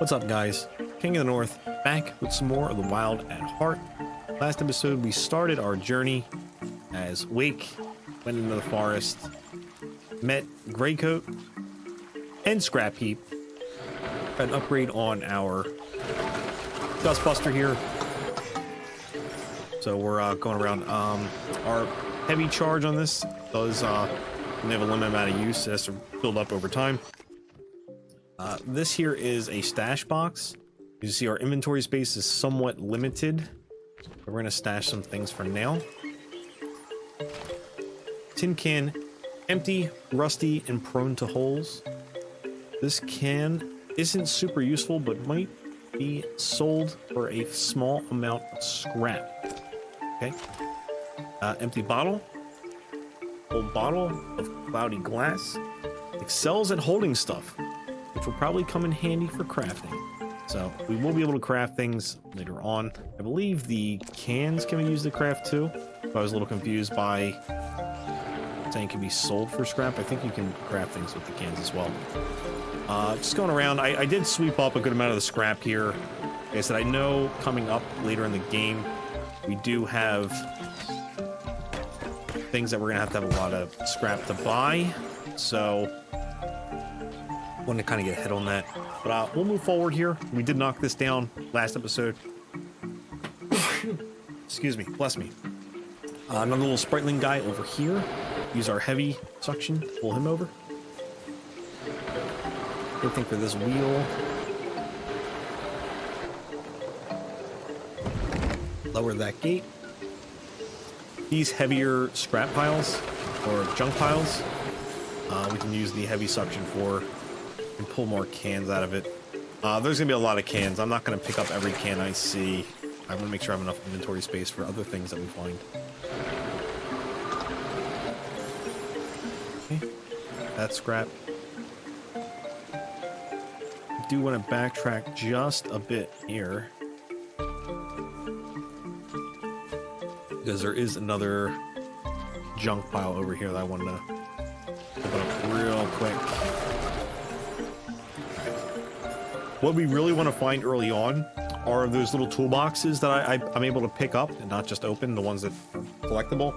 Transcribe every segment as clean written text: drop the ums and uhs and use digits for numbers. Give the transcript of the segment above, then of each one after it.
What's up, guys? King of the North, back with some more of the Wild at Heart. Last episode, we started our journey as Wake went into the forest, met Greycoat and Scrap Heap, got an upgrade on our Dustbuster here. So we're going around. Our heavy charge on this does we have a limited amount of use. It has to build up over time. This here is a stash box. You see our inventory space is somewhat limited. We're going to stash some things for now. Tin can, empty, rusty, and prone to holes. This can isn't super useful, but might be sold for a small amount of scrap. Okay. Empty bottle. Old bottle of cloudy glass. Excels at holding stuff, which will probably come in handy for crafting. So we will be able to craft things later on. I believe the cans can be used to craft too. I was a little confused by saying it can be sold for scrap. I think you can craft things with the cans as well. Just going around, I did sweep up a good amount of the scrap here. Like I said, I know coming up later in the game, we do have things that we're gonna have to have a lot of scrap to buy. So want to kind of get ahead on that, but we'll move forward here. We did knock this down last episode. Excuse me, bless me. Another little spriteling guy over here. Use our heavy suction to pull him over. Good thing for this wheel. Lower that gate. These heavier scrap piles or junk piles, we can use the heavy suction for and pull more cans out of it. There's gonna be a lot of cans. I'm not gonna pick up every can I see. I want to make sure I have enough inventory space for other things that we find. Okay, that's scrap. I do want to backtrack just a bit here, because there is another junk pile over here that I wanted to open up real quick. What we really want to find early on are those little toolboxes that I'm able to pick up and not just open, the ones that are collectible.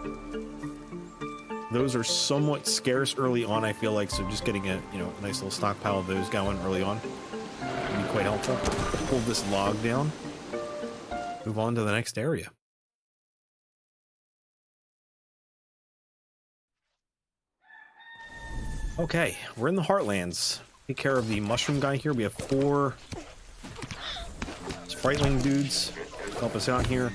Those are somewhat scarce early on, I feel like, so just getting a nice little stockpile of those going early on would be quite helpful. Pull this log down, move on to the next area. Okay, we're in the Heartlands. Take care of the mushroom guy here. We have 4 spriteling dudes to help us out here.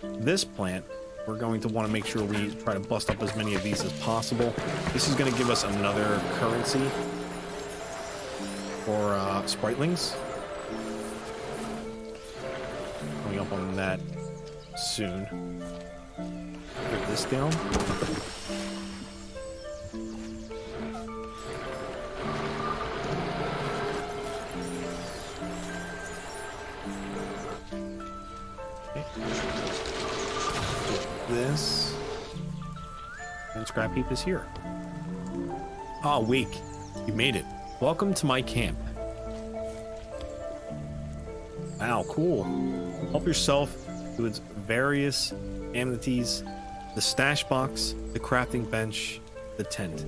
This plant, we're going to want to make sure we try to bust up as many of these as possible. This is going to give us another currency for spritelings. Coming up on that soon. Put this down. This and Scrap Heap is here. Ah, Wake, you made it. Welcome to my camp. Wow, cool. Help yourself to its various amenities: the stash box, the crafting bench, the tent.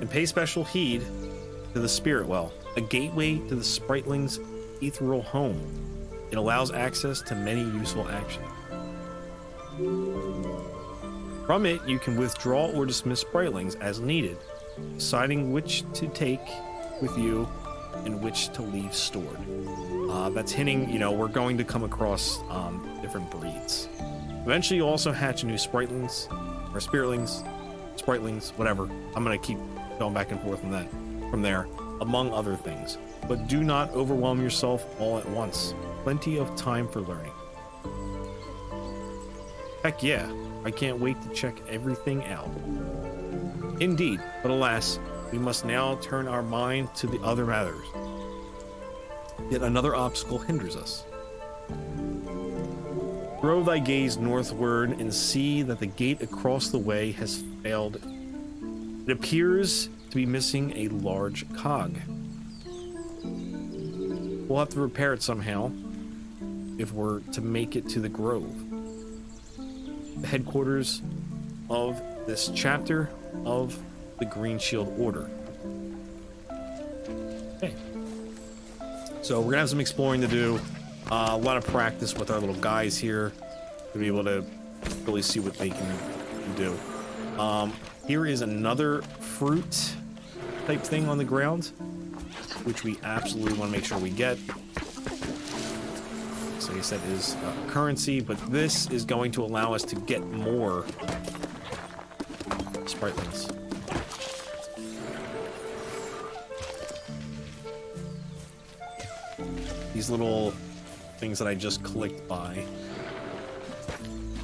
And pay special heed to the spirit well, a gateway to the spriteling's ethereal home. It allows access to many useful actions. From it, you can withdraw or dismiss spritelings as needed, deciding which to take with you and which to leave stored. That's hinting, we're going to come across different breeds. Eventually, you'll also hatch new spritelings, or spiritlings, spritelings, whatever. I'm going to keep going back and forth on that from there, among other things. But do not overwhelm yourself all at once. Plenty of time for learning. Heck yeah, I can't wait to check everything out. Indeed, but alas, we must now turn our mind to the other matters. Yet another obstacle hinders us. Throw thy gaze northward and see that the gate across the way has failed. It appears to be missing a large cog. We'll have to repair it somehow if we're to make it to the grove, the headquarters of this chapter of the Green Shield Order. Okay. So we're gonna have some exploring to do, a lot of practice with our little guys here to be able to really see what they can do. Here is another fruit type thing on the ground, which we absolutely want to make sure we get. So like I said, is currency, but this is going to allow us to get more spritlings. These little things that I just clicked by,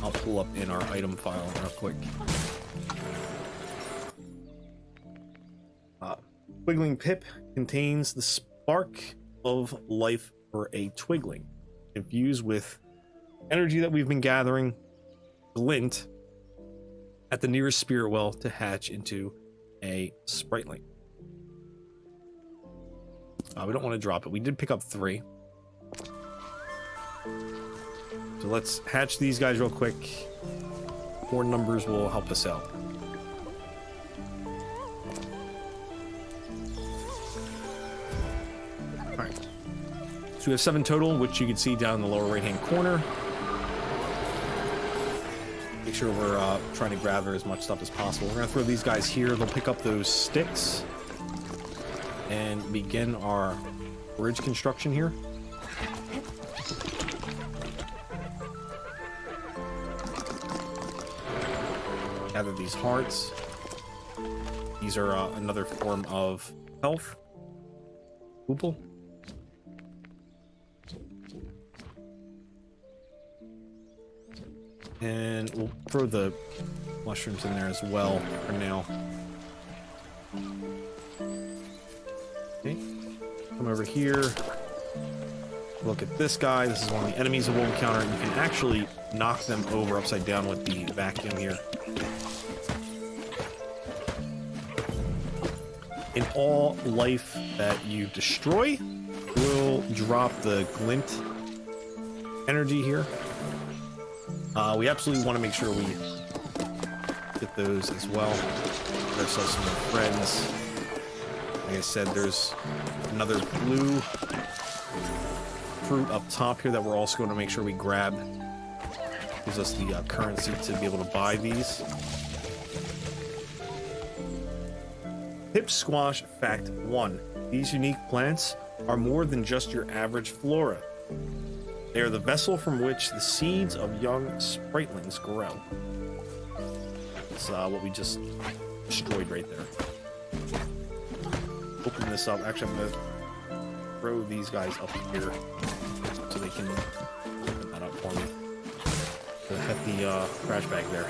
I'll pull up in our item file real quick. Twigling Pip contains the spark of life for a twigling. Infused with energy that we've been gathering, glint at the nearest spirit well to hatch into a spriteling. We don't want to drop it. We did pick up 3. So let's hatch these guys real quick. More numbers will help us out. Alright. So we have 7 total, which you can see down in the lower right-hand corner. Make sure we're trying to gather as much stuff as possible. We're going to throw these guys here. They'll pick up those sticks and begin our bridge construction here. Gather these hearts. These are another form of health. Oople. And we'll throw the mushrooms in there as well for now. Okay. Come over here. Look at this guy. This is one of the enemies that we'll encounter. You can actually knock them over upside down with the vacuum here. In all life that you destroy will drop the Glint Energy here. We absolutely want to make sure we get those as well. Get ourselves some more friends. Like I said, there's another blue fruit up top here that we're also going to make sure we grab. Gives us the currency to be able to buy these. Hip Squash Fact 1. These unique plants are more than just your average flora. They are the vessel from which the seeds of young spritlings grow. That's what we just destroyed right there. Open this up. Actually, I'm going to throw these guys up here so they can open that up for me. The hefty trash bag there.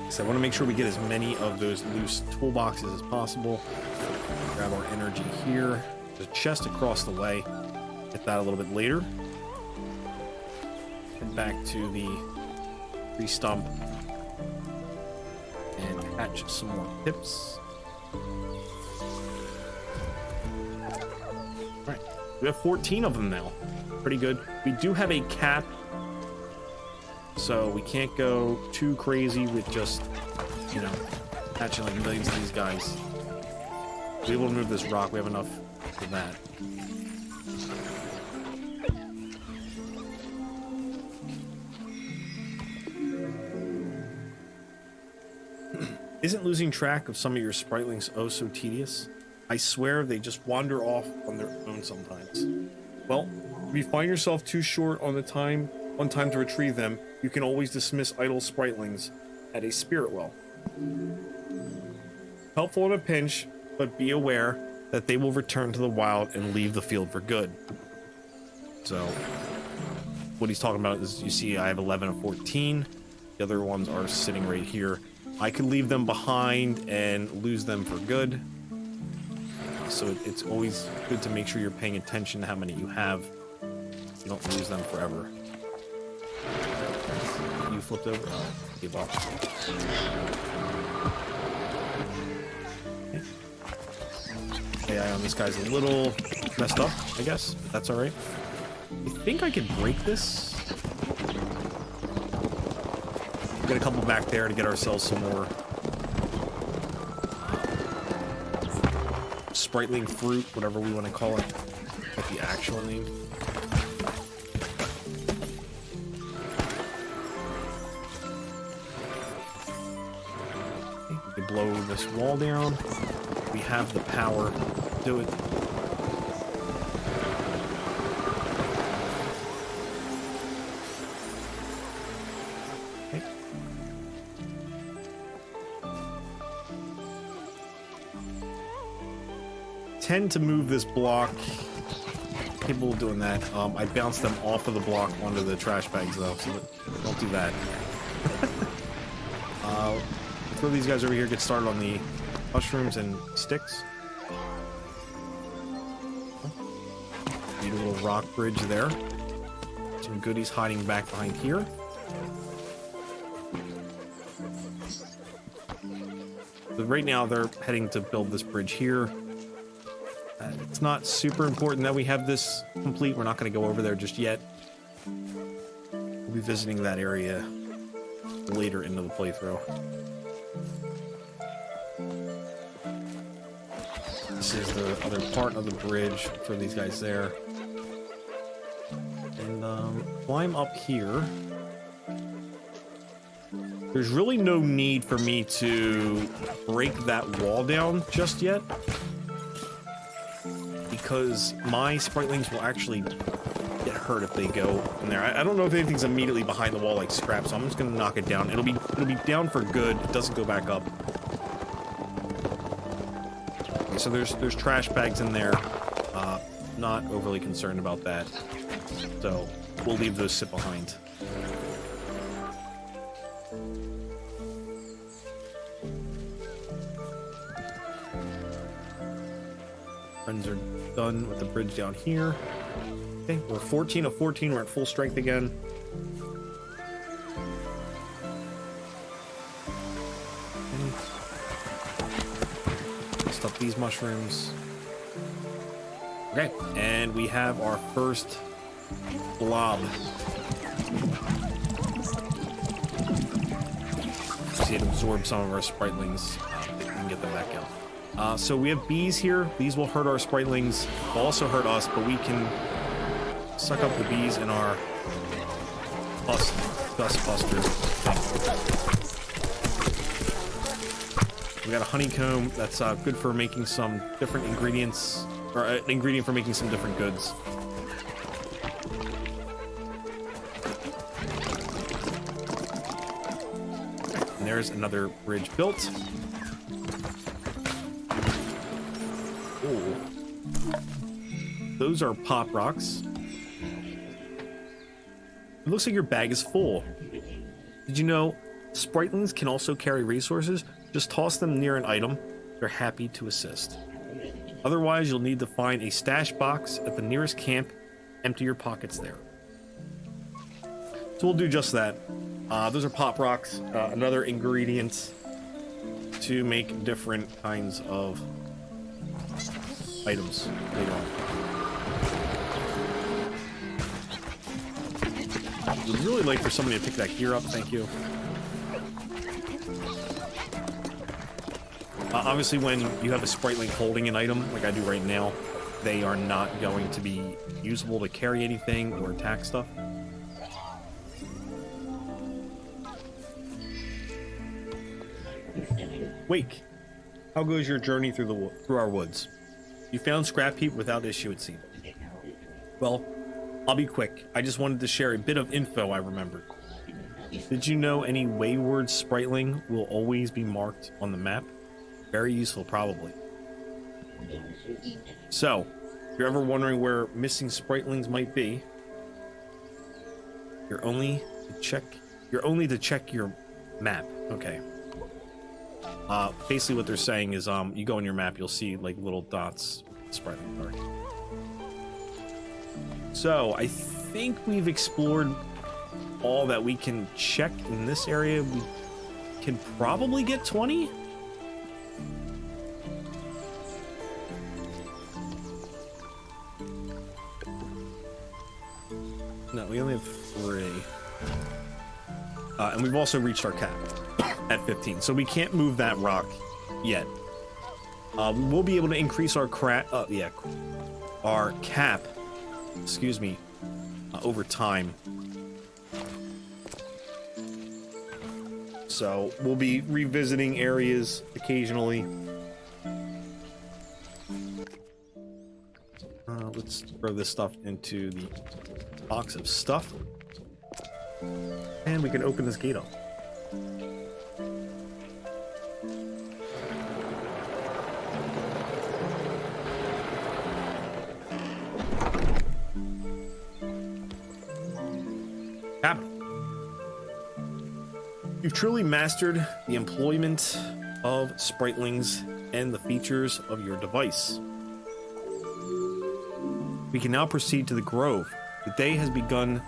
So I want to make sure we get as many of those loose toolboxes as possible. Grab our energy here. There's a chest across the way. Get that a little bit later. Head back to the tree stump and hatch some more pips. Alright, we have 14 of them now. Pretty good. We do have a cap, so we can't go too crazy with just, you know, hatching like millions of these guys. To be able to move this rock, we have enough for that. Isn't losing track of some of your spritlings oh so tedious? I swear they just wander off on their own sometimes. Well, if you find yourself too short on time to retrieve them, you can always dismiss idle spritlings at a spirit well. Helpful in a pinch, but be aware that they will return to the wild and leave the field for good. So, what he's talking about is, you see I have 11 of 14. The other ones are sitting right here. I could leave them behind and lose them for good. So it's always good to make sure you're paying attention to how many you have. You don't lose them forever. You flipped over. Oh, give up. Okay. Yeah, this guy's a little messed up, I guess, but that's all right. I think I could break this. Get a couple back there to get ourselves some more spriteling fruit, whatever we want to call it, like the actual name. We can blow this wall down. We have the power to do it. Tend to move this block. Capable of doing that. I bounced them off of the block onto the trash bags though, so don't do that. Throw these guys over here, get started on the mushrooms and sticks. Need a little rock bridge there. Some goodies hiding back behind here. So right now they're heading to build this bridge here. It's not super important that we have this complete. We're not going to go over there just yet. We'll be visiting that area later into the playthrough. This is the other part of the bridge for these guys there. And climb up here. There's really no need for me to break that wall down just yet, because my spritelings will actually get hurt if they go in there. I don't know if anything's immediately behind the wall like scrap, so I'm just gonna knock it down. It'll be down for good. It doesn't go back up. Okay, so there's trash bags in there. Not overly concerned about that. So we'll leave those sit behind. Friends are done with the bridge down here. Okay, we're 14 of 14. We're at full strength again. Okay. Stuff these mushrooms. Okay, and we have our first blob. See it absorb some of our spritelings. We can get them back out. So we have bees here. These will hurt our spritelings. They'll also hurt us, but we can suck up the bees in our dust buster thing. We got a honeycomb that's good for making some different ingredients, or an ingredient for making some different goods. And there's another bridge built. Ooh. Those are pop rocks. It looks like your bag is full. Did you know spritelings can also carry resources? Just toss them near an item. They're happy to assist. Otherwise, you'll need to find a stash box at the nearest camp. Empty your pockets there. So we'll do just that. Those are pop rocks. Another ingredient to make different kinds of items later on. Would really like for somebody to pick that gear up, thank you. Obviously, when you have a spriteling holding an item, like I do right now, they are not going to be usable to carry anything or attack stuff. Wake, how goes your journey through our woods? You found Scrap Heap without issue, it seems. Well, I'll be quick. I just wanted to share a bit of info I remembered. Did you know any wayward spriteling will always be marked on the map? Very useful, probably. So, if you're ever wondering where missing spritelings might be, you're only to check your map. Okay. Basically what they're saying is, you go on your map, you'll see like little dots, spriteling are. So I think we've explored all that we can check in this area. We can probably get 20. No, we only have 3. And we've also reached our cap at 15, so we can't move that rock yet. We'll be able to increase our our cap, excuse me, over time. So we'll be revisiting areas occasionally. Let's throw this stuff into the box of stuff. And we can open this gate up. Capital. You've truly mastered the employment of spritlings and the features of your device. We can now proceed to the Grove. The day has begun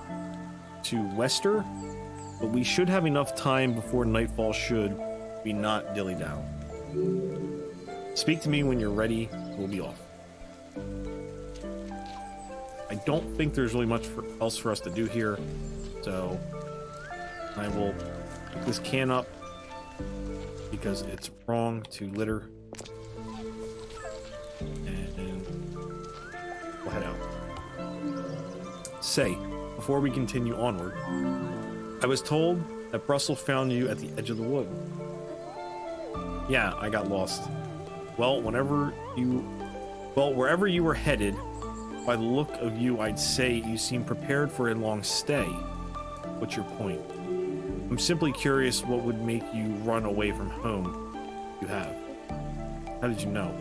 to wester, but we should have enough time before nightfall should we not dilly down. Speak to me when you're ready. We'll be off. I don't think there's really much else for us to do here, so I will pick this can up because it's wrong to litter, and we'll head out. Say, before we continue onward, I was told that Brussel found you at the edge of the wood. Yeah, I got lost. Well, wherever you were headed, by the look of you, I'd say you seem prepared for a long stay. What's your point? I'm simply curious what would make you run away from home. You have. How did you know?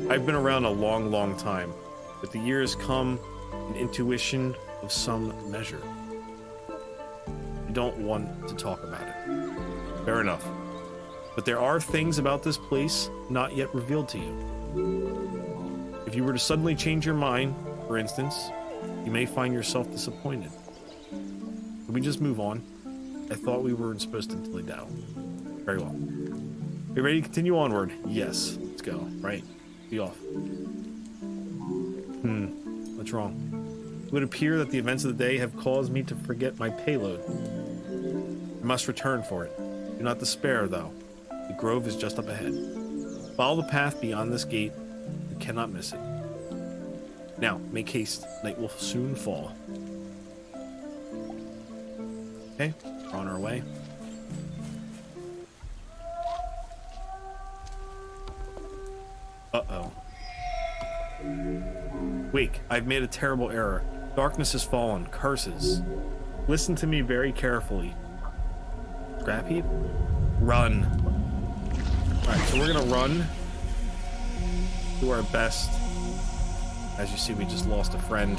I've been around a long, long time. With the years come an intuition of some measure. I don't want to talk about it. Fair enough. But there are things about this place not yet revealed to you. If you were to suddenly change your mind, for instance, you may find yourself disappointed. Can we just move on? I thought we weren't supposed to dilly down. Very well. Are you ready to continue onward? Yes. Let's go. Right. Be off. What's wrong? It would appear that the events of the day have caused me to forget my payload. I must return for it. Do not despair, though. The grove is just up ahead. Follow the path beyond this gate. You cannot miss it. Now, make haste. Night will soon fall. Okay, we're on our way. Uh-oh. Wake, I've made a terrible error. Darkness has fallen. Curses. Listen to me very carefully. Scrap heap? Run. Alright, so we're gonna run. Do our best. As you see, we just lost a friend.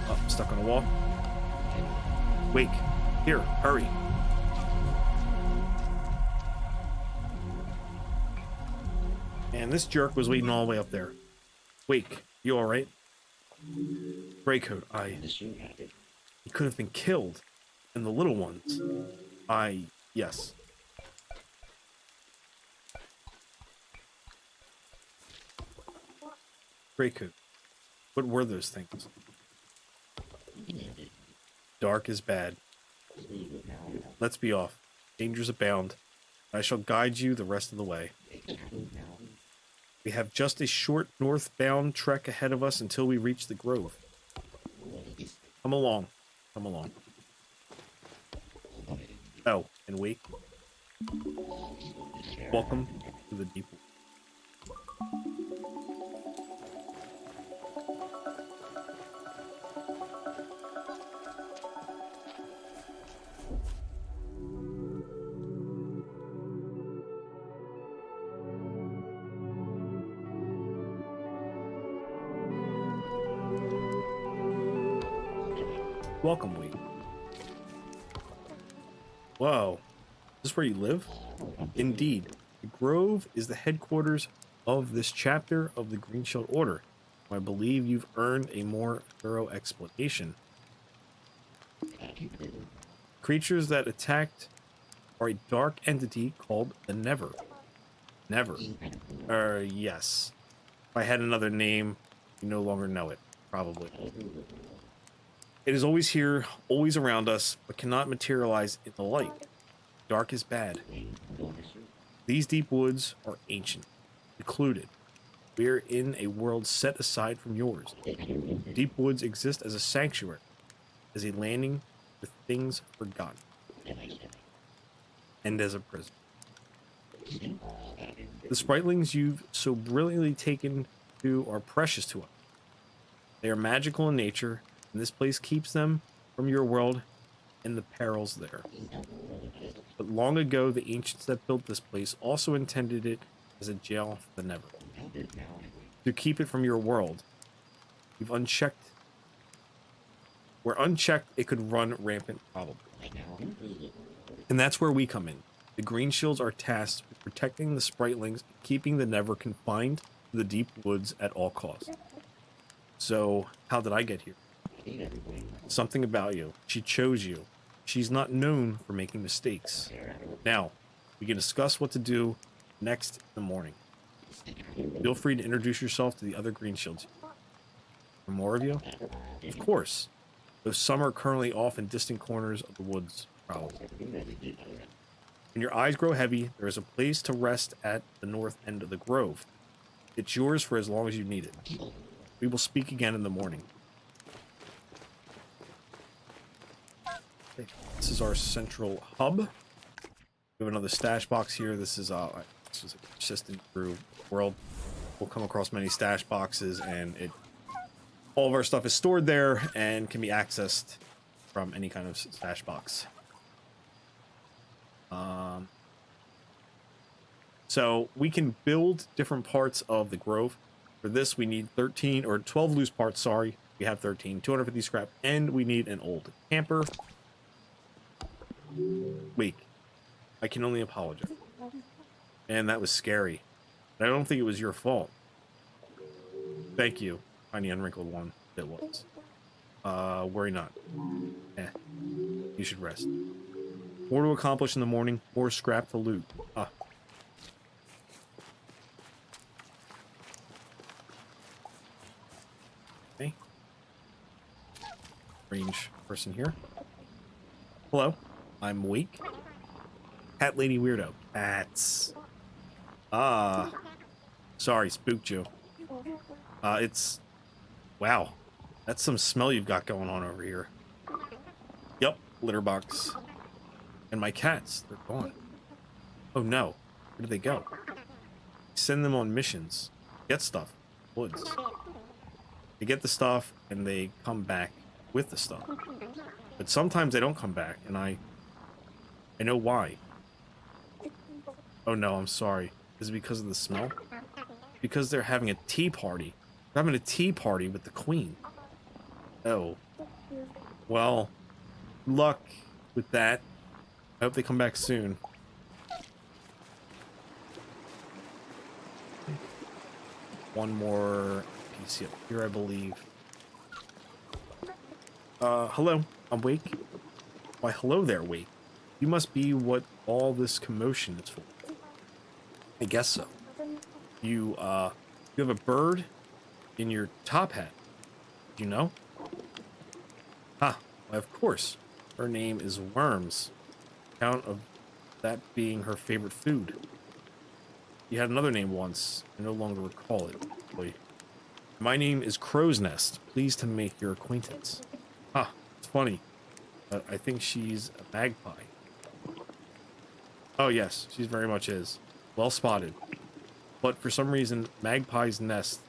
Oh, stuck on a wall. Wake. Here, hurry. And this jerk was waiting all the way up there. Wake, you alright? Greycoat, he could have been killed. And the little ones. Yes. Greycoat, what were those things? Dark is bad. Let's be off. Dangers abound. I shall guide you the rest of the way. We have just a short northbound trek ahead of us until we reach the grove. Come along. Come along. Oh, and wait. Welcome to the deep. Welcome, Wade. Whoa. Is this where you live? Indeed. The Grove is the headquarters of this chapter of the Green Shield Order. I believe you've earned a more thorough explanation. Creatures that attacked are a dark entity called the Never. Never. Yes. If I had another name, you no longer know it. Probably. It is always here, always around us, but cannot materialize in the light. Dark is bad. These deep woods are ancient, secluded. We are in a world set aside from yours. Deep woods exist as a sanctuary, as a landing for things forgotten, and as a prison. The spritlings you've so brilliantly taken to are precious to us. They are magical in nature, and this place keeps them from your world and the perils there. But long ago, the ancients that built this place also intended it as a jail for the Never. To keep it from your world, you've unchecked. Where unchecked, it could run rampant, probably. And that's where we come in. The Green Shields are tasked with protecting the spritlings and keeping the Never confined to the deep woods at all costs. So, how did I get here? Something about you. She chose you. She's not known for making mistakes. Now, we can discuss what to do next in the morning. Feel free to introduce yourself to the other Green Shields. For more of you? Of course. Though some are currently off in distant corners of the woods, probably. When your eyes grow heavy, there is a place to rest at the north end of the grove. It's yours for as long as you need it. We will speak again in the morning. Okay, this is our central hub. We have another stash box here. This is a persistent through the world. We'll come across many stash boxes, and all of our stuff is stored there and can be accessed from any kind of stash box. So we can build different parts of the grove. For this, we need 13 or 12 loose parts. Sorry, we have 13, 250 scrap, and we need an old camper. Wait, I can only apologize. And that was scary. I don't think it was your fault. Thank you, tiny unwrinkled one. It was. Worry not. You should rest. More to accomplish in the morning. More scrap to loot. Okay. Strange person here. Hello. I'm weak. Cat lady weirdo. Cats. Sorry, spooked you. Wow. That's some smell you've got going on over here. Yep, litter box. And my cats, they're gone. Oh no, where did they go? Send them on missions. Get stuff. Woods. They get the stuff and they come back with the stuff. But sometimes they don't come back, and I know why. Oh no, I'm sorry. Is it because of the smell? Because they're having a tea party. They're having a tea party with the queen. Oh. Well, luck with that. I hope they come back soon. One more piece up here, I believe. Hello. I'm Wake. Why, hello there, Wake. You must be what all this commotion is for. I guess so. You have a bird in your top hat. Do you know? Ah, why, of course. Her name is Worms. Count of that being her favorite food. You had another name once. I no longer recall it. Wait. My name is Crow's Nest. Pleased to make your acquaintance. Ah, it's funny. But I think she's a magpie. Oh yes, she very much is. Well spotted. But for some reason, Magpie's nest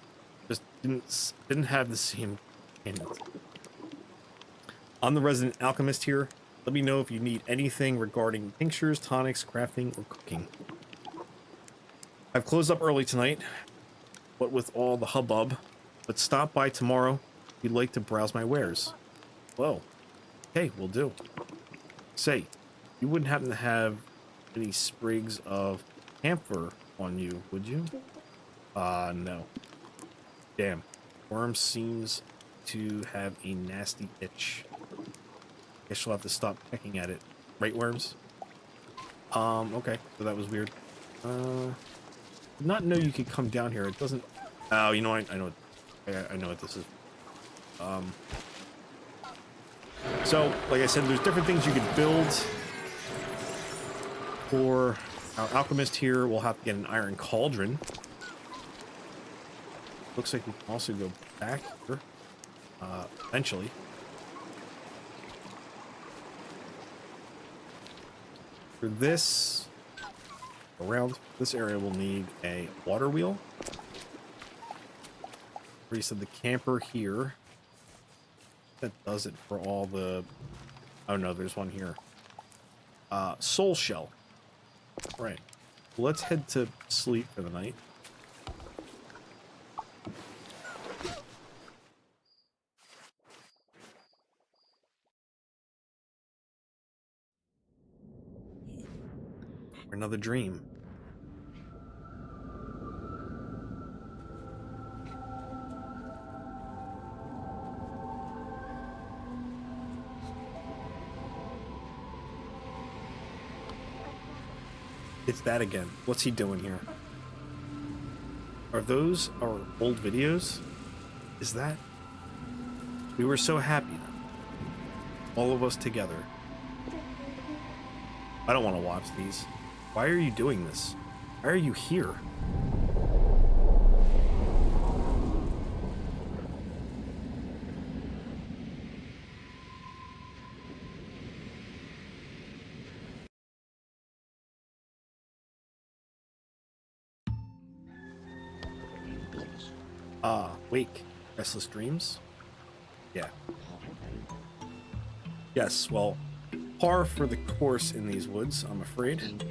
just didn't have the same in it. I'm the resident alchemist here. Let me know if you need anything regarding tinctures, tonics, crafting, or cooking. I've closed up early tonight, what with all the hubbub, but stop by tomorrow if you'd like to browse my wares. Whoa. Okay, will do. Say, you wouldn't happen to have any sprigs of camphor on you, would you? No. Damn. Worm seems to have a nasty itch. guess you'll have to stop pecking at it. Right, worms? Okay, so that was weird. Did not know you could come down here. It doesn't... Oh, you know what? I know what this is. So, like I said, there's different things you could build. For our alchemist here, we'll have to get an iron cauldron. Looks like we can also go back here, eventually. For this, around this area, we'll need a water wheel. Where you said the camper here. That does it for all the... Oh no, there's one here. Soul shell. Right. Well, let's head to sleep for the night. For another dream. It's that again. What's he doing here? Are those our old videos? Is that? We were so happy then. All of us together. I don't want to watch these. Why are you doing this? Why are you here? Wake. Restless dreams? Yeah. Yes, well, par for the course in these woods, I'm afraid.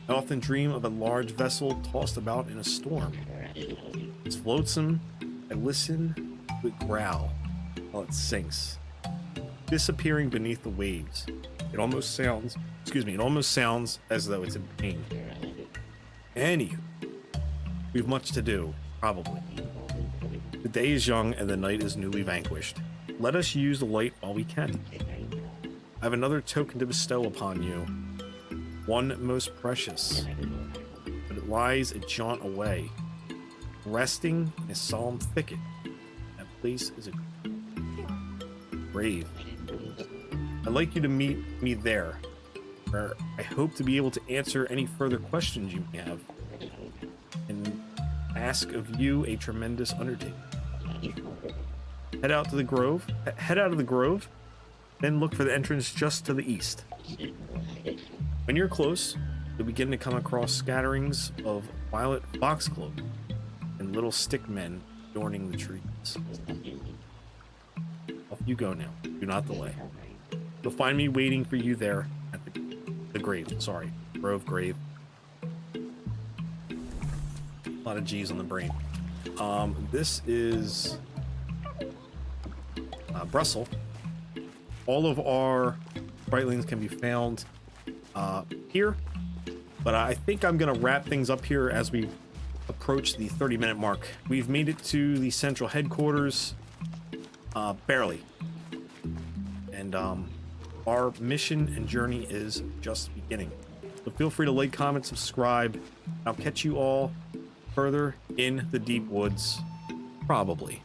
I often dream of a large vessel tossed about in a storm. It's flotsam. I listen to it growl while it sinks, disappearing beneath the waves. It almost sounds, as though it's in pain. Anywho, we've much to do, probably. The day is young and the night is newly vanquished. Let us use the light while we can. I have another token to bestow upon you, one most precious, but it lies a jaunt away, resting in a solemn thicket. That place is a grave. I'd like you to meet me there, where I hope to be able to answer any further questions you may have, and ask of you a tremendous undertaking. Head out of the grove, then look for the entrance just to the east. When you're close, you'll begin to come across scatterings of violet foxglove and little stick men adorning the trees. Off you go now. Do not delay. You'll find me waiting for you there at the grave. Sorry, grave. A lot of G's on the brain. This is Brussels. All of our brightlings can be found here, but I think I'm gonna wrap things up here as we approach the 30-minute mark. We've made it to the central headquarters, barely, and our mission and journey is just beginning. So feel free to like, comment, subscribe. I'll catch you all further in the deep woods, probably.